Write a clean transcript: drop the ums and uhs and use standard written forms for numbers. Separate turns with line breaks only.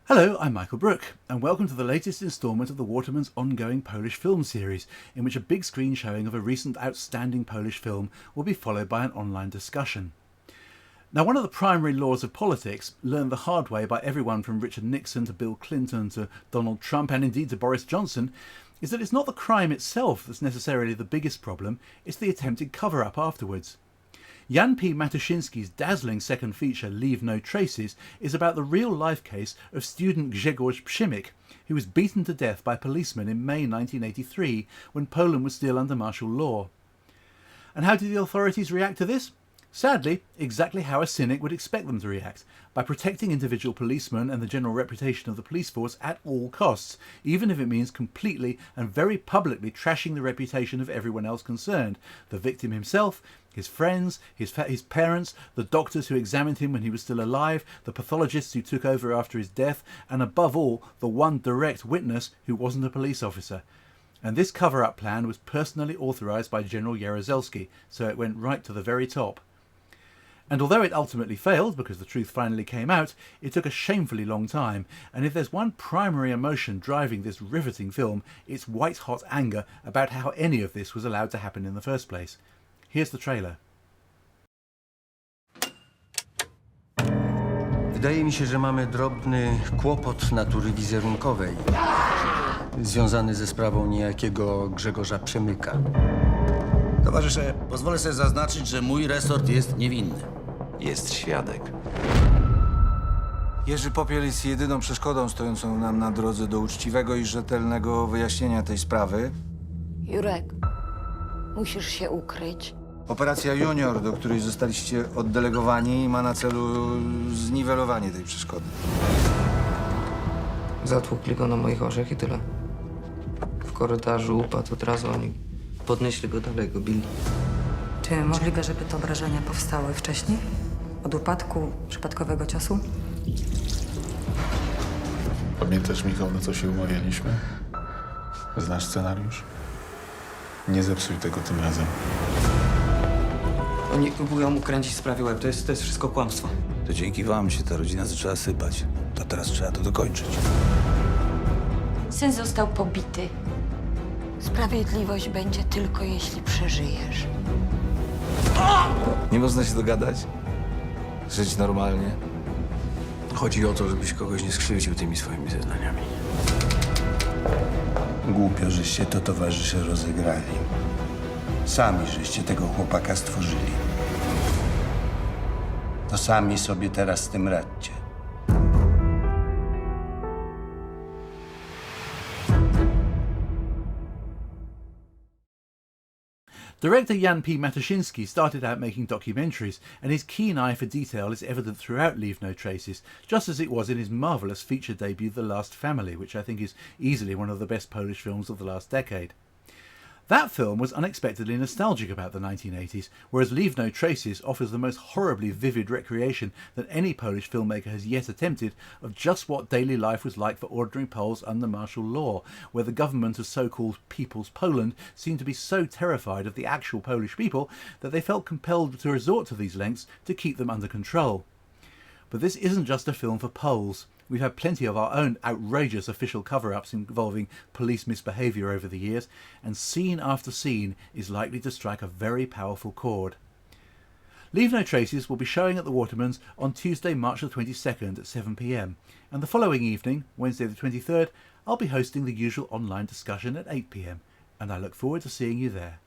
Hello, I'm Michael Brooke, and welcome to the latest instalment of the Watermans ongoing Polish film series, in which a big screen showing of a recent outstanding Polish film will be followed by an online discussion. Now, one of the primary laws of politics, learned the hard way by everyone from Richard Nixon to Bill Clinton to Donald Trump and indeed to Boris Johnson, is that it's not the crime itself that's necessarily the biggest problem, it's the attempted cover-up afterwards. Jan P. Matuszynski's dazzling second feature, Leave No Traces, is about the real-life case of student Grzegorz Przemyk, who was beaten to death by policemen in May 1983 when Poland was still under martial law. And how did the authorities react to this? Sadly, exactly how a cynic would expect them to react, by protecting individual policemen and the general reputation of the police force at all costs, even if it means completely and very publicly trashing the reputation of everyone else concerned, the victim himself, his friends, his parents, the doctors who examined him when he was still alive, the pathologists who took over after his death, and above all, the one direct witness who wasn't a police officer. And this cover-up plan was personally authorised by General Jaruzelski, so it went right to the very top. And although it ultimately failed, because the truth finally came out, it took a shamefully long time, and if there's one primary emotion driving this riveting film, it's white-hot anger about how any of this was allowed to happen in the first place. Here's the trailer.
Wydaje mi się, że mamy drobny kłopot natury wizerunkowej, związany ze sprawą niejakiego Grzegorza Przemyka.
Towarzysze, pozwolę sobie zaznaczyć, że mój resort jest niewinny.
Jest świadek.
Jerzy Popiel jest jedyną przeszkodą stojącą nam na drodze do uczciwego i rzetelnego wyjaśnienia tej sprawy.
Jurek, musisz się ukryć.
Operacja Junior, do której zostaliście oddelegowani, ma na celu zniwelowanie tej przeszkody.
Zatłukli go na moich orzech i tyle. W korytarzu upadł od razu, oni podnieśli go dalej, go bili.
Czy możliwe, żeby te obrażenia powstały wcześniej? Od upadku, przypadkowego ciosu?
Pamiętasz, Michał, na co się umawialiśmy? Znasz scenariusz? Nie zepsuj tego tym razem.
Oni próbują mu kręcić sprawie łeb, to jest wszystko kłamstwo.
To dzięki wam się ta rodzina zaczęła sypać. To teraz trzeba to dokończyć.
Syn został pobity. Sprawiedliwość będzie tylko, jeśli przeżyjesz.
Nie można się dogadać? Żyć normalnie?
Chodzi o to, żebyś kogoś nie skrzywdził tymi swoimi zeznaniami.
Głupio, żeście to, towarzysze, rozegrali. Sami żeście tego chłopaka stworzyli. To sami sobie teraz z tym radźcie.
Director Jan P. Matuszynski started out making documentaries, and his keen eye for detail is evident throughout Leave No Traces, just as it was in his marvellous feature debut The Last Family, which I think is easily one of the best Polish films of the last decade. That film was unexpectedly nostalgic about the 1980s, whereas Leave No Traces offers the most horribly vivid recreation that any Polish filmmaker has yet attempted of just what daily life was like for ordinary Poles under martial law, where the government of so-called People's Poland seemed to be so terrified of the actual Polish people that they felt compelled to resort to these lengths to keep them under control. But this isn't just a film for Poles. We've had plenty of our own outrageous official cover-ups involving police misbehaviour over the years, and scene after scene is likely to strike a very powerful chord. Leave No Traces will be showing at the Watermans on Tuesday, March the 22nd at 7 p.m, and the following evening, Wednesday the 23rd, I'll be hosting the usual online discussion at 8 p.m, and I look forward to seeing you there.